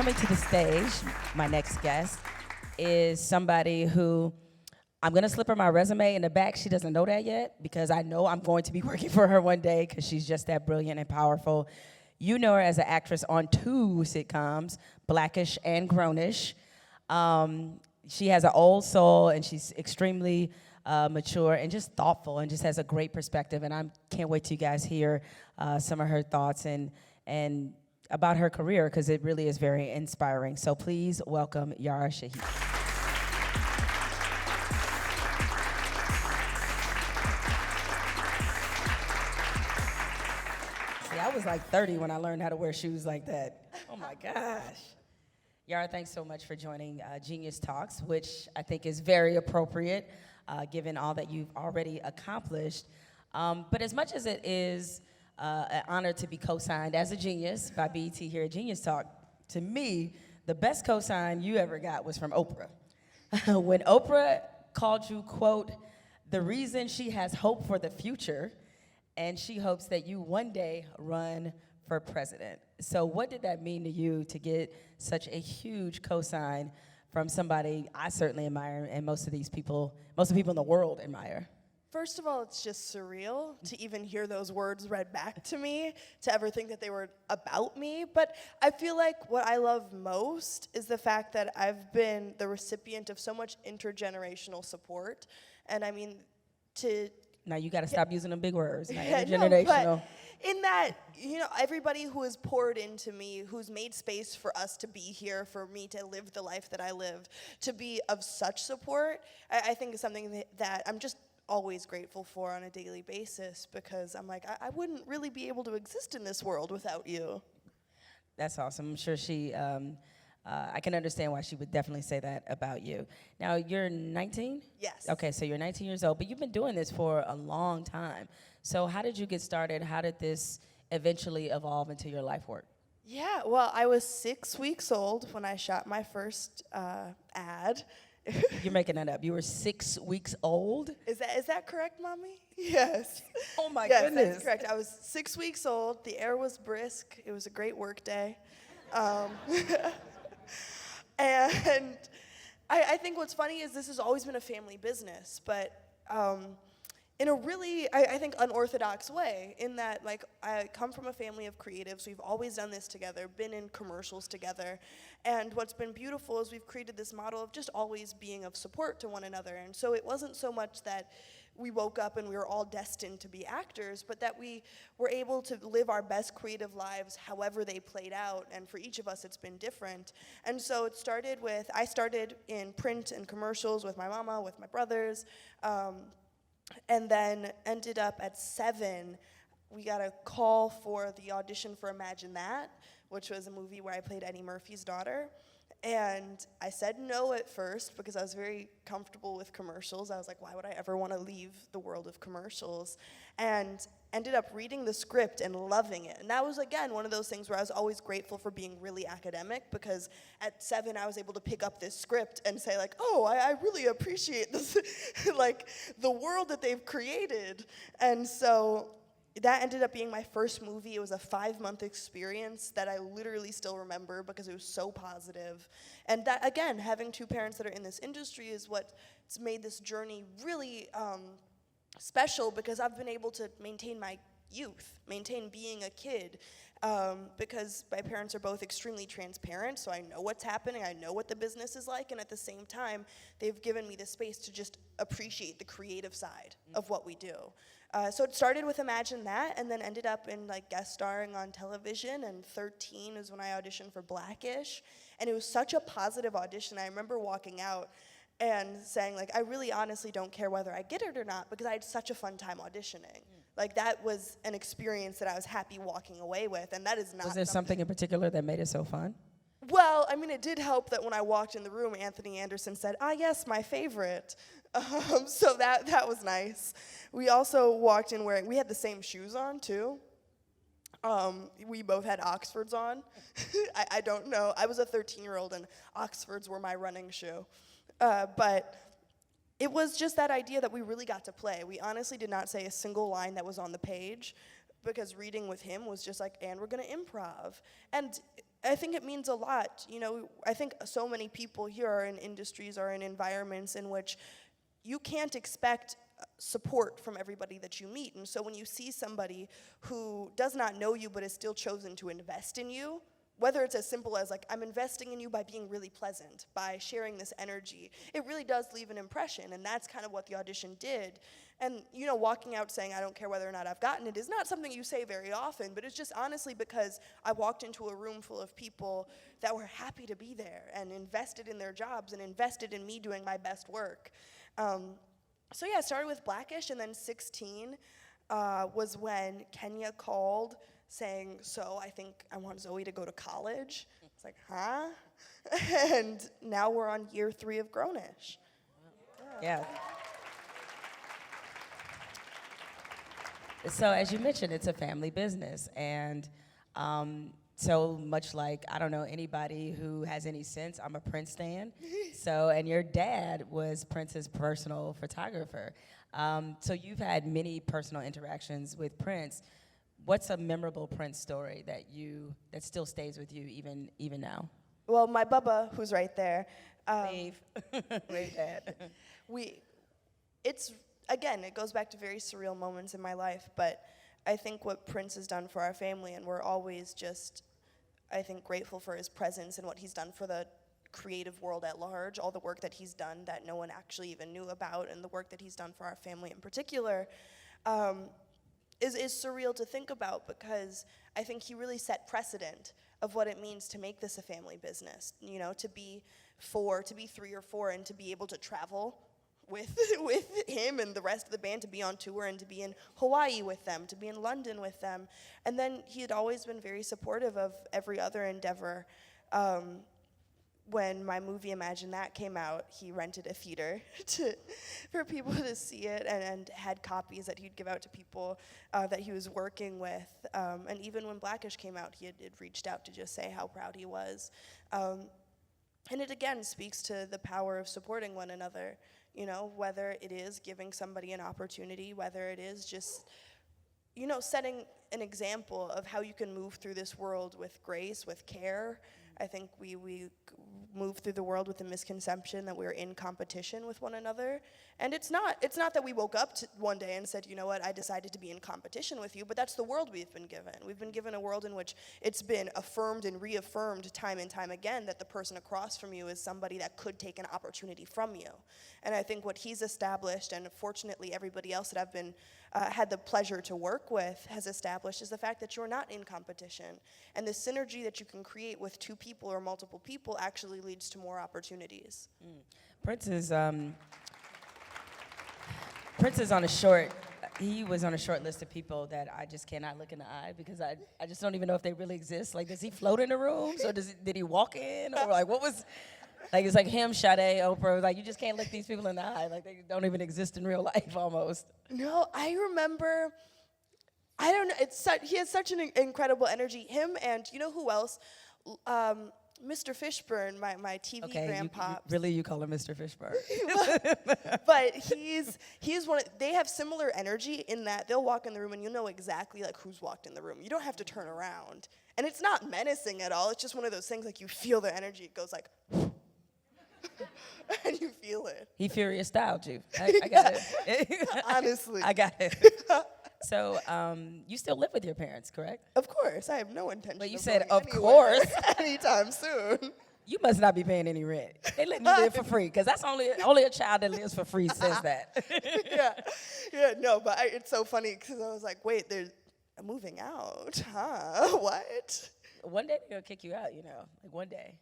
Coming to the stage, my next guest is somebody who I'm gonna slip her my resume in the back. She doesn't know that yet because I know I'm going to be working for her one day because she's just that brilliant and powerful. You know her as an actress on 2 sitcoms, Blackish and Grownish. She has an old soul and she's extremely mature and just thoughtful and just has a great perspective. And I can't wait till you guys hear some of her thoughts and about her career because it really is very inspiring. So please welcome Yara Shahidi. See, I was like 30 when I learned how to wear shoes like that. Oh my gosh. Yara, thanks so much for joining Genius Talks, which I think is very appropriate given all that you've already accomplished. But as much as it is an honor to be co-signed as a genius by BET here at Genius Talk, to me, the best co-sign you ever got was from Oprah. When Oprah called you, quote, the reason she has hope for the future, and she hopes that you one day run for president. So what did that mean to you to get such a huge cosign from somebody I certainly admire and most of the people in the world admire? First of all, it's just surreal to even hear those words read back to me, to ever think that they were about me. But I feel like what I love most is the fact that I've been the recipient of so much intergenerational support. And I mean, Now you gotta stop using them big words, like yeah, intergenerational. No, but in that, everybody who has poured into me, who's made space for us to be here, for me to live the life that I live, to be of such support, I think is something that I'm just always grateful for on a daily basis, because I'm like, I wouldn't really be able to exist in this world without you. That's awesome. I'm sure she, I can understand why she would definitely say that about you. Now, you're 19? Yes. Okay, so you're 19 years old, but you've been doing this for a long time. So how did you get started? How did this eventually evolve into your life work? Yeah, well, I was 6 weeks old when I shot my first ad. You're making that up. You were 6 weeks old? Is that correct, Mommy? Yes. Oh my yes, goodness. That's correct. I was 6 weeks old. The air was brisk. It was a great work day. And I think what's funny is this has always been a family business, but in a really, I think, unorthodox way, in that, like, I come from a family of creatives. We've always done this together, been in commercials together, and what's been beautiful is we've created this model of just always being of support to one another. And so it wasn't so much that we woke up and we were all destined to be actors, but that we were able to live our best creative lives however they played out, and for each of us it's been different. And so it started with, I started in print and commercials with my mama, with my brothers, and then ended up at 7, we got a call for the audition for Imagine That, which was a movie where I played Eddie Murphy's daughter. And I said no at first because I was very comfortable with commercials. I was like, why would I ever want to leave the world of commercials? And ended up reading the script and loving it. And that was, again, one of those things where I was always grateful for being really academic, because at 7 I was able to pick up this script and say, like, oh, I really appreciate this, like, the world that they've created. And so that ended up being my first movie. It was a 5-month experience that I literally still remember because it was so positive. And that, again, having 2 parents that are in this industry is what's made this journey really special, because I've been able to maintain my youth, maintain being a kid, because my parents are both extremely transparent, so I know what's happening, I know what the business is like, and at the same time, they've given me the space to just appreciate the creative side of what we do. So it started with Imagine That, and then ended up in, like, guest starring on television, and 13 is when I auditioned for Blackish, and it was such a positive audition. I remember walking out and saying, like, I really honestly don't care whether I get it or not, because I had such a fun time auditioning. Like, that was an experience that I was happy walking away with, and that is not. Was there something in particular that made it so fun? Well, I mean, it did help that when I walked in the room, Anthony Anderson said, yes, my favorite. So that was nice. We also walked in wearing, we had the same shoes on, too. We both had Oxfords on. I don't know. I was a 13-year-old, and Oxfords were my running shoe. But it was just that idea that we really got to play. We honestly did not say a single line that was on the page, because reading with him was just like, and we're going to improv. And I think it means a lot. You know, I think so many people here are in industries or in environments in which you can't expect support from everybody that you meet. And so when you see somebody who does not know you but has still chosen to invest in you, whether it's as simple as like, I'm investing in you by being really pleasant, by sharing this energy, it really does leave an impression. And that's kind of what the audition did. And, you know, walking out saying, I don't care whether or not I've gotten it is not something you say very often, but it's just honestly because I walked into a room full of people that were happy to be there and invested in their jobs and invested in me doing my best work. So yeah, I started with Blackish, and then 16 was when Kenya called saying, so I think I want Zoe to go to college. It's like, huh? And now we're on year 3 of Grownish. Yeah. So as you mentioned, it's a family business, and so much like, I don't know anybody who has any sense, I'm a Prince stan. So, and your dad was Prince's personal photographer. So you've had many personal interactions with Prince. What's a memorable Prince story that still stays with you even now? Well, my Bubba, who's right there. Wave. Wave, Dad. Again, it goes back to very surreal moments in my life, but I think what Prince has done for our family, and we're always just, I think, grateful for his presence and what he's done for the creative world at large, all the work that he's done that no one actually even knew about, and the work that he's done for our family in particular, is surreal to think about, because I think he really set precedent of what it means to make this a family business, you know, to be 3 or 4, and to be able to travel with him and the rest of the band, to be on tour and to be in Hawaii with them, to be in London with them. And then he had always been very supportive of every other endeavor. When my movie Imagine That came out, he rented a theater for people to see it, and had copies that he'd give out to people that he was working with. And even when Blackish came out, he had reached out to just say how proud he was. And it again speaks to the power of supporting one another, you know, whether it is giving somebody an opportunity, whether it is just, you know, setting an example of how you can move through this world with grace, with care. I think we move through the world with the misconception that we're in competition with one another. And it's not that we woke up one day and said, you know what, I decided to be in competition with you, but that's the world we've been given. We've been given a world in which it's been affirmed and reaffirmed time and time again that the person across from you is somebody that could take an opportunity from you. And I think what he's established, and fortunately everybody else that I've been had the pleasure to work with has established, is the fact that you're not in competition. And the synergy that you can create with 2 people or multiple people actually leads to more opportunities. Prince is on he was on a short list of people that I just cannot look in the eye, because I just don't even know if they really exist. Like, does he float in the rooms, or did he walk in, or like, what was, like, it's like him, Sade, Oprah, like, you just can't look these people in the eye, like they don't even exist in real life almost. No, I remember, I don't know, he has such an incredible energy. Him and, you know who else? Mr. Fishburne, my TV grandpa. Really, you call him Mr. Fishburne? But he's one. They have similar energy in that they'll walk in the room and you know exactly like who's walked in the room. You don't have to turn around, and it's not menacing at all. It's just one of those things like you feel their energy. It goes like, and you feel it. He furious styled you. I got it. Honestly, I got it. So, you still live with your parents, correct? Of course, I have no intention. But you of said, going of course, anytime soon. You must not be paying any rent. They let you live for free, because that's only a child that lives for free says that. No, but it's so funny because I was like, wait, they're moving out, huh? What? One day they're gonna kick you out, you know, like one day.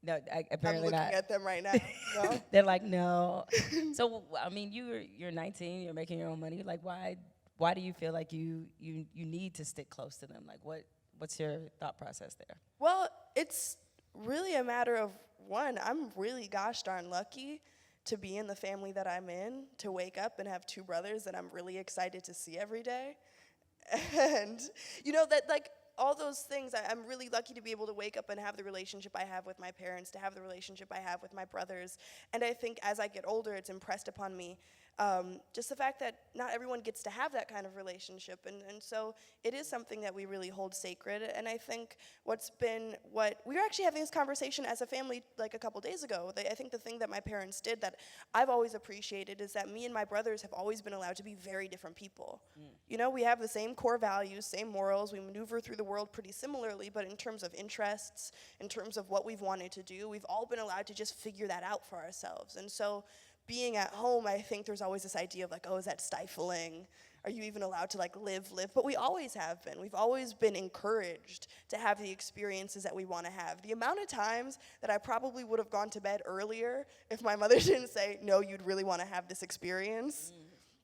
No, apparently I'm not. looking at them right now. No? They're like, no. So, I mean, you're 19, you're making your own money. Like, why do you feel like you need to stick close to them? Like, what's your thought process there? Well, it's really a matter of, one, I'm really gosh darn lucky to be in the family that I'm in, to wake up and have 2 brothers that I'm really excited to see every day. And, you know, that, like, all those things, I'm really lucky to be able to wake up and have the relationship I have with my parents, to have the relationship I have with my brothers. And I think as I get older, it's impressed upon me Just the fact that not everyone gets to have that kind of relationship. And so it is something that we really hold sacred. And I think what we were actually having this conversation as a family like a couple days ago. I think the thing that my parents did that I've always appreciated is that me and my brothers have always been allowed to be very different people. You know, we have the same core values, same morals, we maneuver through the world pretty similarly, but in terms of interests, in terms of what we've wanted to do, we've all been allowed to just figure that out for ourselves. And so being at home, I think there's always this idea of like, oh, is that stifling? Are you even allowed to like live? But we always have been. We've always been encouraged to have the experiences that we want to have. The amount of times that I probably would have gone to bed earlier if my mother didn't say, no, you'd really want to have this experience.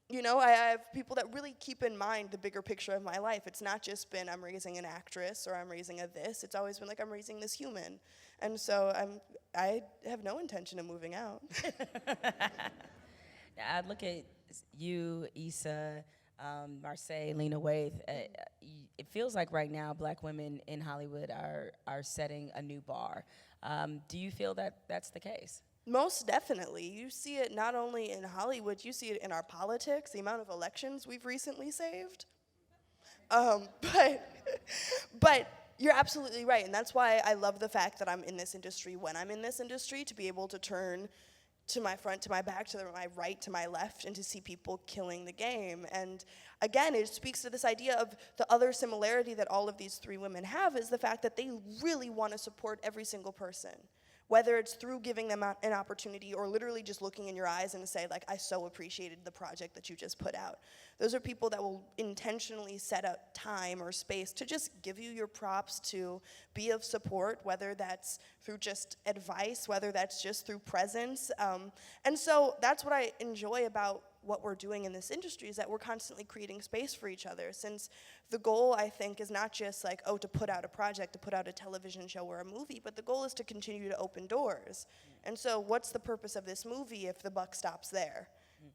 You know, I have people that really keep in mind the bigger picture of my life. It's not just been I'm raising an actress or I'm raising a this. It's always been like I'm raising this human. And so I have no intention of moving out. I look at you, Issa, Marseille, Lena Waithe. It feels like right now Black women in Hollywood are setting a new bar. Do you feel that that's the case? Most definitely. You see it not only in Hollywood, you see it in our politics, the amount of elections we've recently saved. But you're absolutely right, and that's why I love the fact that I'm in this industry when I'm in this industry, to be able to turn to my front, to my back, to my right, to my left, and to see people killing the game. And again, it speaks to this idea of the other similarity that all of these three women have is the fact that they really want to support every single person. Whether it's through giving them an opportunity or literally just looking in your eyes and say, like, I so appreciated the project that you just put out. Those are people that will intentionally set up time or space to just give you your props, to be of support, whether that's through just advice, whether that's just through presence. And so that's what I enjoy about what we're doing in this industry, is that we're constantly creating space for each other, since the goal, I think, is not just like, oh, to put out a project, to put out a television show or a movie, but the goal is to continue to open doors. And so what's the purpose of this movie if the buck stops there?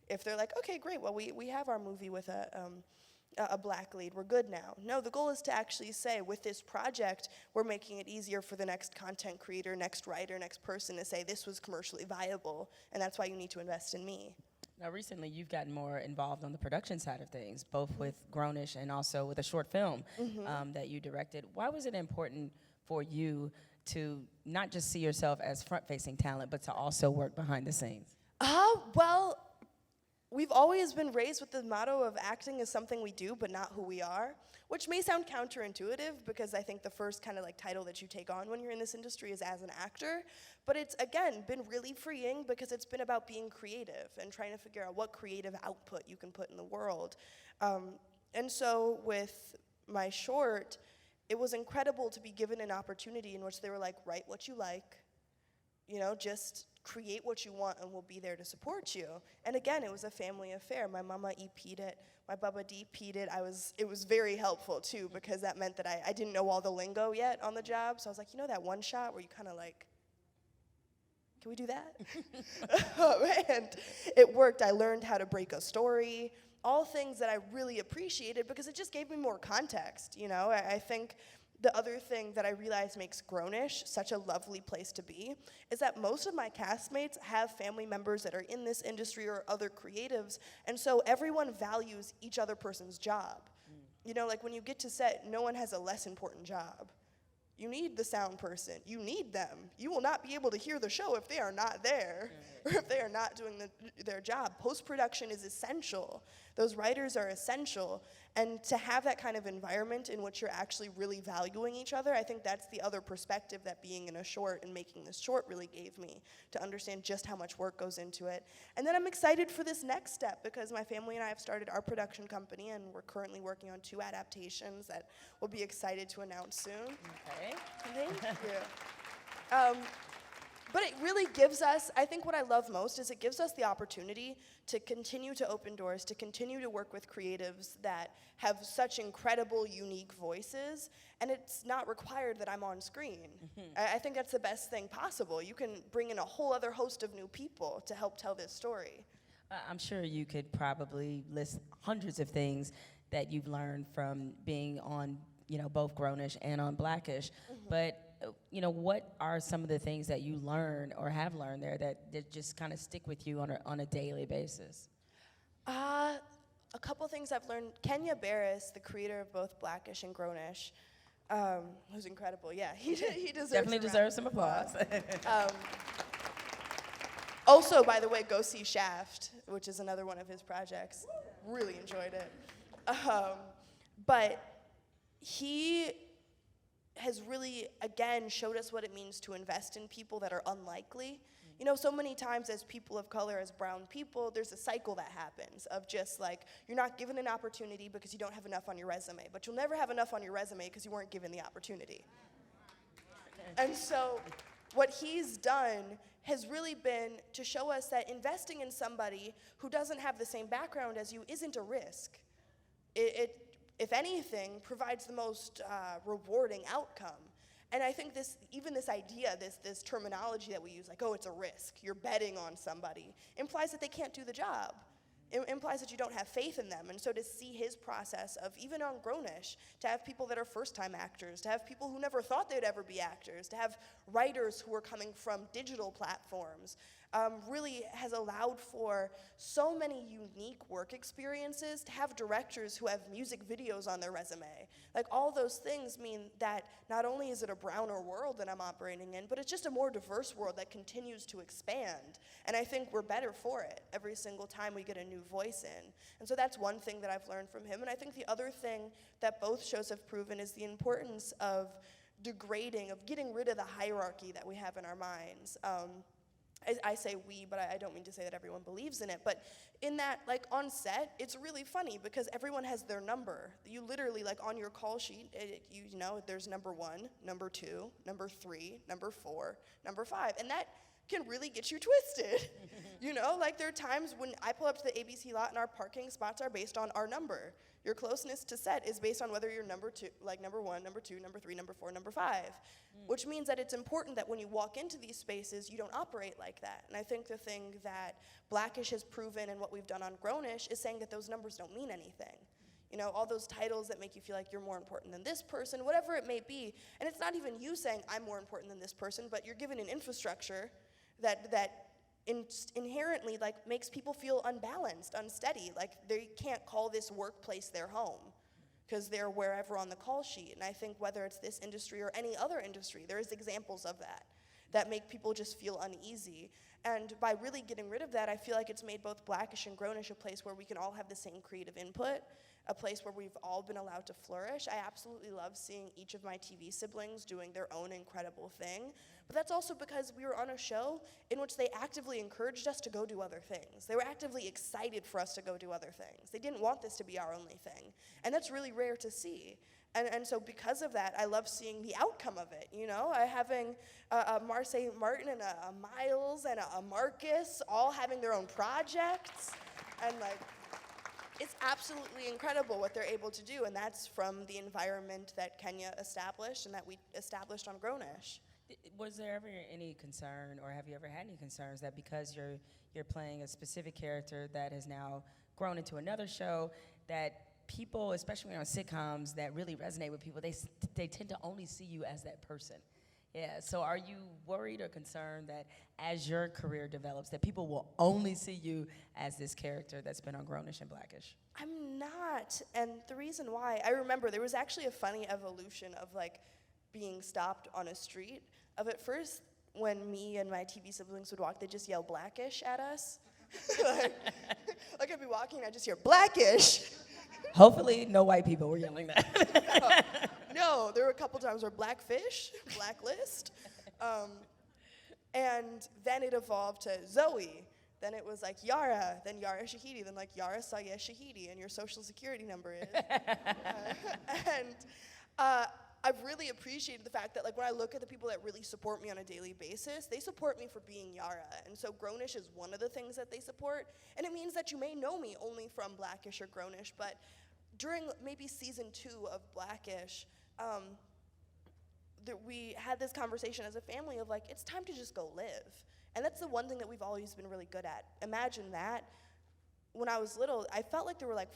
If they're like, okay, great, well, we have our movie with a Black lead, we're good now. No, the goal is to actually say, with this project, we're making it easier for the next content creator, next writer, next person to say, this was commercially viable, and that's why you need to invest in me. Now, recently, you've gotten more involved on the production side of things, both with Grownish and also with a short film that you directed. Why was it important for you to not just see yourself as front-facing talent, but to also work behind the scenes? Well, we've always been raised with the motto of acting is something we do, but not who we are, which may sound counterintuitive, because I think the first kind of like title that you take on when you're in this industry is as an actor. But it's, again, been really freeing, because it's been about being creative and trying to figure out what creative output you can put in the world. And so with my short, it was incredible to be given an opportunity in which they were like, write what you like, you know, just create what you want and we'll be there to support you. And again, it was a family affair. My mama EP'd it, my baba DP'd it. It was very helpful too, because that meant that I didn't know all the lingo yet on the job. So I was like, you know that one shot where you kind of like, can we do that? And it worked. I learned how to break a story, all things that I really appreciated, because it just gave me more context, you know? I think the other thing that I realized makes Grownish such a lovely place to be is that most of my castmates have family members that are in this industry or other creatives, and so everyone values each other person's job. You know, like when you get to set, no one has a less important job. You need the sound person. You need them. You will not be able to hear the show if they are not there, or if they are not doing their job. Post-production is essential. Those writers are essential. And to have that kind of environment in which you're actually really valuing each other, I think that's the other perspective that being in a short and making this short really gave me, to understand just how much work goes into it. And then I'm excited for this next step, because my family and I have started our production company, and we're currently working on 2 adaptations that we'll be excited to announce soon. Okay. Thank you. But it really gives us, I think what I love most is it gives us the opportunity to continue to open doors, to continue to work with creatives that have such incredible, unique voices, and it's not required that I'm on screen. I think that's the best thing possible. You can bring in a whole other host of new people to help tell this story. I'm sure you could probably list hundreds of things that you've learned from being on, you know, both Grownish and on Blackish, but you know, what are some of the things that you learn or have learned there that just kind of stick with you on a daily basis? A couple things I've learned. Kenya Barris, the creator of both Blackish and Grownish, who's incredible. Yeah, he deserves Definitely deserves some applause. Also, by the way, go see Shaft, which is another one of his projects. Really enjoyed it. But he has really, again, showed us what it means to invest in people that are unlikely. You know, so many times as people of color, as brown people, there's a cycle that happens of just like, you're not given an opportunity because you don't have enough on your resume, but you'll never have enough on your resume because you weren't given the opportunity. And so what he's done has really been to show us that investing in somebody who doesn't have the same background as you isn't a risk. It if anything, provides the most rewarding outcome. And I think this idea, this terminology that we use, like, oh, it's a risk, you're betting on somebody, implies that they can't do the job. It implies that you don't have faith in them. And so to see his process of, even on Grownish, to have people that are first-time actors, to have people who never thought they'd ever be actors, to have writers who are coming from digital platforms, really has allowed for so many unique work experiences, to have directors who have music videos on their resume. Like, all those things mean that not only is it a browner world that I'm operating in, but it's just a more diverse world that continues to expand. And I think we're better for it every single time we get a new voice in. And so that's one thing that I've learned from him. And I think the other thing that both shows have proven is the importance of degrading, of getting rid of the hierarchy that we have in our minds. I say we, but I don't mean to say that everyone believes in it, but in that, like, on set, it's really funny because everyone has their number. You literally, like, on your call sheet, you know, there's number 1, number 2, number 3, number 4, number 5, and that can really get you twisted. You know, like, there are times when I pull up to the ABC lot and our parking spots are based on our number. Your closeness to set is based on whether you're number 2, like number 1, number 2, number 3, number 4, number 5, which means that it's important that when you walk into these spaces, you don't operate like that. And I think the thing that Blackish has proven and what we've done on Grownish is saying that those numbers don't mean anything. You know, all those titles that make you feel like you're more important than this person, whatever it may be. And it's not even you saying, I'm more important than this person, but you're given an infrastructure that inherently, like, makes people feel unbalanced, unsteady. Like, they can't call this workplace their home because they're wherever on the call sheet. And I think whether it's this industry or any other industry, there is examples of that make people just feel uneasy. And by really getting rid of that, I feel like it's made both Blackish and Grownish a place where we can all have the same creative input, a place where we've all been allowed to flourish. I absolutely love seeing each of my TV siblings doing their own incredible thing. But that's also because we were on a show in which they actively encouraged us to go do other things. They were actively excited for us to go do other things. They didn't want this to be our only thing. And that's really rare to see. And so because of that, I love seeing the outcome of it, you know? Having a Marseille Martin and a Miles and a Marcus all having their own projects. And, like, it's absolutely incredible what they're able to do, and that's from the environment that Kenya established and that we established on Grownish. Was there ever any concern, or have you ever had any concerns that because you're playing a specific character that has now grown into another show, that people, especially on sitcoms that really resonate with people, they tend to only see you as that person? Yeah, so are you worried or concerned that as your career develops, that people will only see you as this character that's been on Grownish and Blackish? I'm not, and the reason why, I remember there was actually a funny evolution of, like, being stopped on a street. At first, when me and my TV siblings would walk, they'd just yell Blackish at us. like I'd be walking and I'd just hear Blackish. Hopefully no white people were yelling that. No, there were a couple times where Blackfish, Blacklist. And then it evolved to Zoe. Then it was like Yara, then Yara Shahidi, then like Yara Shahidi, and your social security number is. I've really appreciated the fact that, like, when I look at the people that really support me on a daily basis, they support me for being Yara. And so Grownish is one of the things that they support. And it means that you may know me only from Blackish or Grownish, but during maybe season 2 of Blackish, we had this conversation as a family of, like, it's time to just go live. And that's the one thing that we've always been really good at. Imagine that. When I was little, I felt like there were like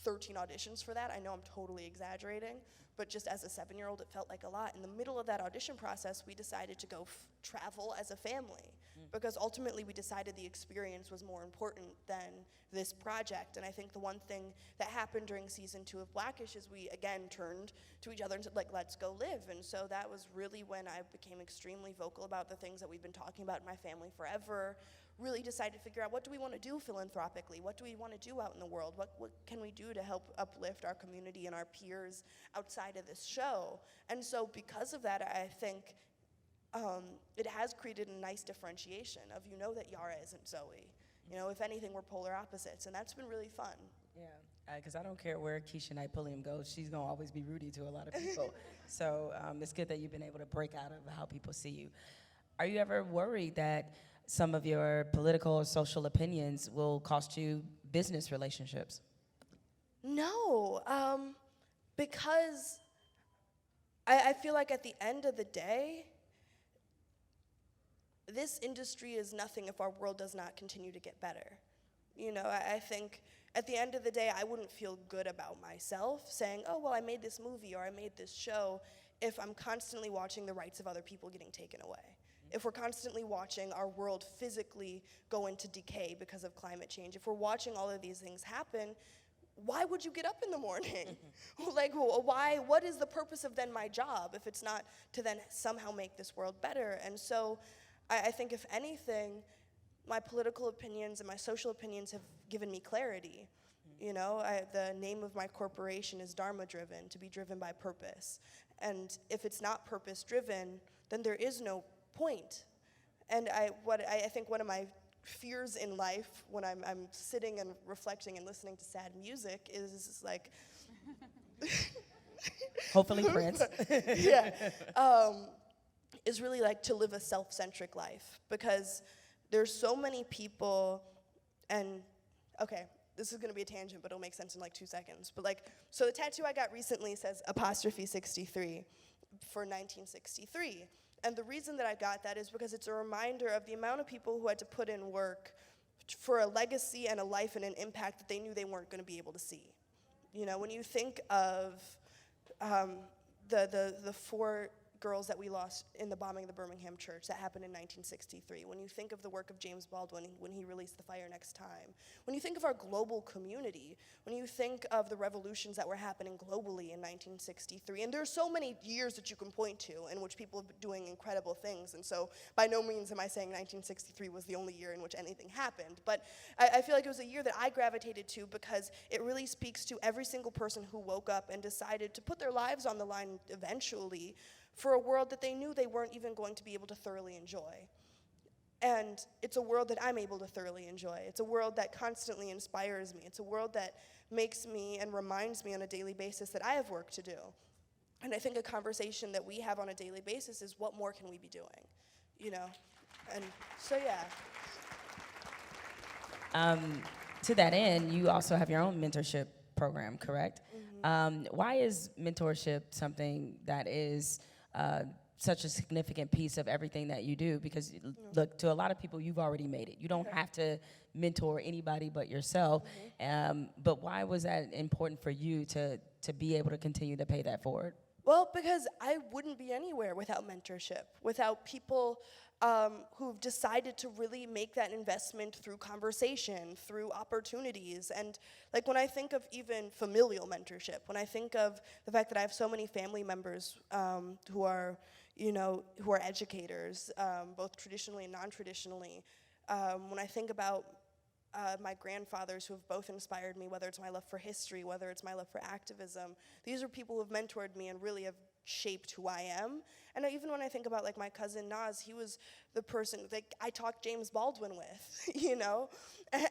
13 auditions for that. I know I'm totally exaggerating. but just as a 7-year-old, it felt like a lot. In the middle of that audition process, we decided to go travel as a family, because ultimately we decided the experience was more important than this project. And I think the one thing that happened during season 2 of Blackish is we again turned to each other and said, like, let's go live. And so that was really when I became extremely vocal about the things that we've been talking about in my family forever. Really decided to figure out, what do we want to do philanthropically? What do we want to do out in the world? What can we do to help uplift our community and our peers outside of this show? And so because of that, I think it has created a nice differentiation of, that Yara isn't Zoe. If anything, we're polar opposites, and that's been really fun. Yeah, because I don't care where Keisha Knight Pulliam goes, she's going to always be Rudy to a lot of people. So it's good that you've been able to break out of how people see you. Are you ever worried that some of your political or social opinions will cost you business relationships? No, because I feel like at the end of the day, this industry is nothing if our world does not continue to get better. I think at the end of the day, I wouldn't feel good about myself saying, oh, well, I made this movie or I made this show, if I'm constantly watching the rights of other people getting taken away. If we're constantly watching our world physically go into decay because of climate change, if we're watching all of these things happen, why would you get up in the morning? Like, why? What is the purpose of then my job if it's not to then somehow make this world better? And so I think if anything, my political opinions and my social opinions have given me clarity. The name of my corporation is Dharma Driven, to be driven by purpose. And if it's not purpose driven, then there is no point. And I think one of my fears in life when I'm sitting and reflecting and listening to sad music is like, hopefully Prince. Yeah, is really like to live a self-centric life, because there's so many people, and okay, this is gonna be a tangent, but it'll make sense in like 2 seconds. But so the tattoo I got recently says '63 for 1963. And the reason that I got that is because it's a reminder of the amount of people who had to put in work for a legacy and a life and an impact that they knew they weren't going to be able to see. When you think of the 4 girls that we lost in the bombing of the Birmingham church that happened in 1963, when you think of the work of James Baldwin when he released The Fire Next Time, when you think of our global community, when you think of the revolutions that were happening globally in 1963, and there's so many years that you can point to in which people have been doing incredible things, and so by no means am I saying 1963 was the only year in which anything happened, but I feel like it was a year that I gravitated to because it really speaks to every single person who woke up and decided to put their lives on the line eventually for a world that they knew they weren't even going to be able to thoroughly enjoy. And it's a world that I'm able to thoroughly enjoy. It's a world that constantly inspires me. It's a world that makes me and reminds me on a daily basis that I have work to do. And I think a conversation that we have on a daily basis is, what more can we be doing? And so, yeah. To that end, you also have your own mentorship program, correct? Mm-hmm. Why is mentorship something that is such a significant piece of everything that you do? Because look, to a lot of people, you've already made it. You don't have to mentor anybody but yourself. But why was that important for you to be able to continue to pay that forward? Well, because I wouldn't be anywhere without mentorship, without people who've decided to really make that investment through conversation, through opportunities. And when I think of even familial mentorship, when I think of the fact that I have so many family members who are educators, both traditionally and non-traditionally, when I think about my grandfathers who have both inspired me, whether it's my love for history, whether it's my love for activism, these are people who have mentored me and really have shaped who I am. And even when I think about my cousin Naz, he was the person I talked James Baldwin with,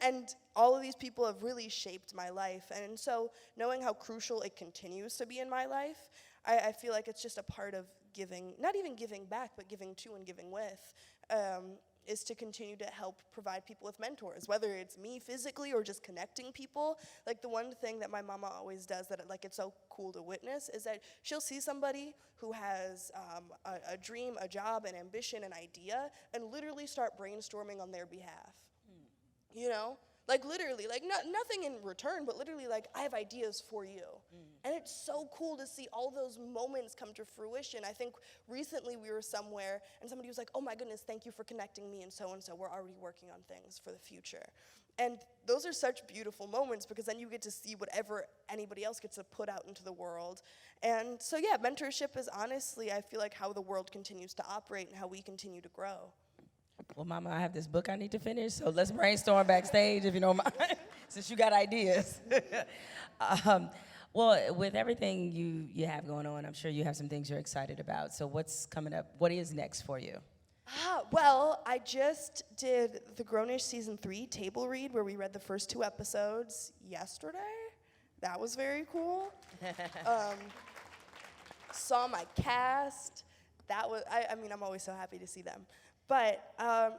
and all of these people have really shaped my life. And so knowing how crucial it continues to be in my life, I feel like it's just a part of giving, not even giving back, but giving to and giving with, is to continue to help provide people with mentors, whether it's me physically or just connecting people. The one thing that my mama always does that it's so cool to witness is that she'll see somebody who has a dream, a job, an ambition, an idea, and literally start brainstorming on their behalf. Like literally, like nothing in return, but literally like, I have ideas for you. And it's so cool to see all those moments come to fruition. I think recently we were somewhere and somebody was like, oh my goodness, thank you for connecting me and so, we're already working on things for the future. And those are such beautiful moments because then you get to see whatever anybody else gets to put out into the world. And so yeah, mentorship is honestly, I feel like how the world continues to operate and how we continue to grow. Well, Mama, I have this book I need to finish, so let's brainstorm backstage if you don't mind, since you got ideas. Well, with everything you have going on, I'm sure you have some things you're excited about. So what's coming up? What is next for you? Well, I just did the Grownish Season 3 table read where we read the first 2 episodes yesterday. That was very cool. Saw my cast. That was, I mean, I'm always so happy to see them. But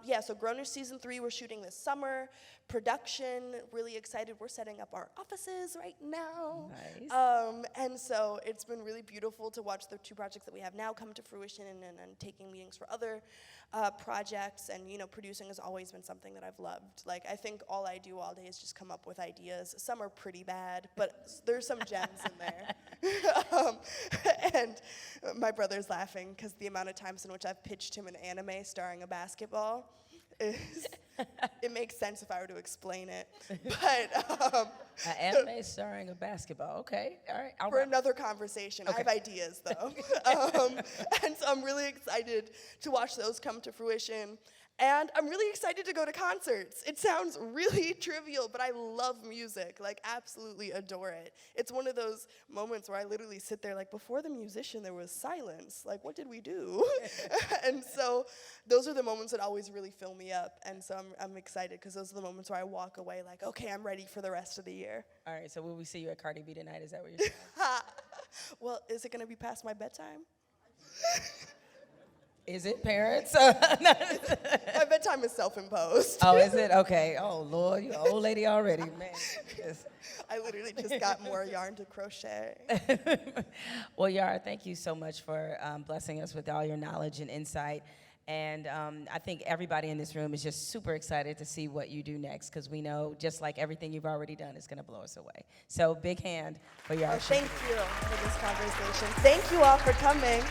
yeah, so Grownish Season 3 we're shooting this summer. Production, really excited. We're setting up our offices right now. Nice. And so it's been really beautiful to watch the 2 projects that we have now come to fruition and taking meetings for other projects. And, you know, producing has always been something that I've loved. Like, I think all I do all day is just come up with ideas. Some are pretty bad, but there's some gems in there. And my brother's laughing because the amount of times in which I've pitched him an anime starring a basketball is, it makes sense if I were to explain it. But An anime starring a basketball. Okay, all right. for another conversation. Okay. I have ideas, though. And so I'm really excited to watch those come to fruition. And I'm really excited to go to concerts. It sounds really trivial, but I love music, like absolutely adore it. It's one of those moments where I literally sit there like, before the musician, there was silence. Like, what did we do? And so those are the moments that always really fill me up. And so I'm excited because those are the moments where I walk away like, okay, I'm ready for the rest of the year. All right, so will we see you at Cardi B tonight? Is that what you're saying? Well, is it going to be past my bedtime? Is it, parents? My bedtime is self-imposed. Oh, is it? Okay. Oh, Lord, you're an old lady already, man. Yes. I literally just got more yarn to crochet. Well, Yara, thank you so much for blessing us with all your knowledge and insight. And I think everybody in this room is just super excited to see what you do next because we know, just like everything you've already done, is going to blow us away. So big hand for Yara. Thank you for this conversation. Thank you all for coming.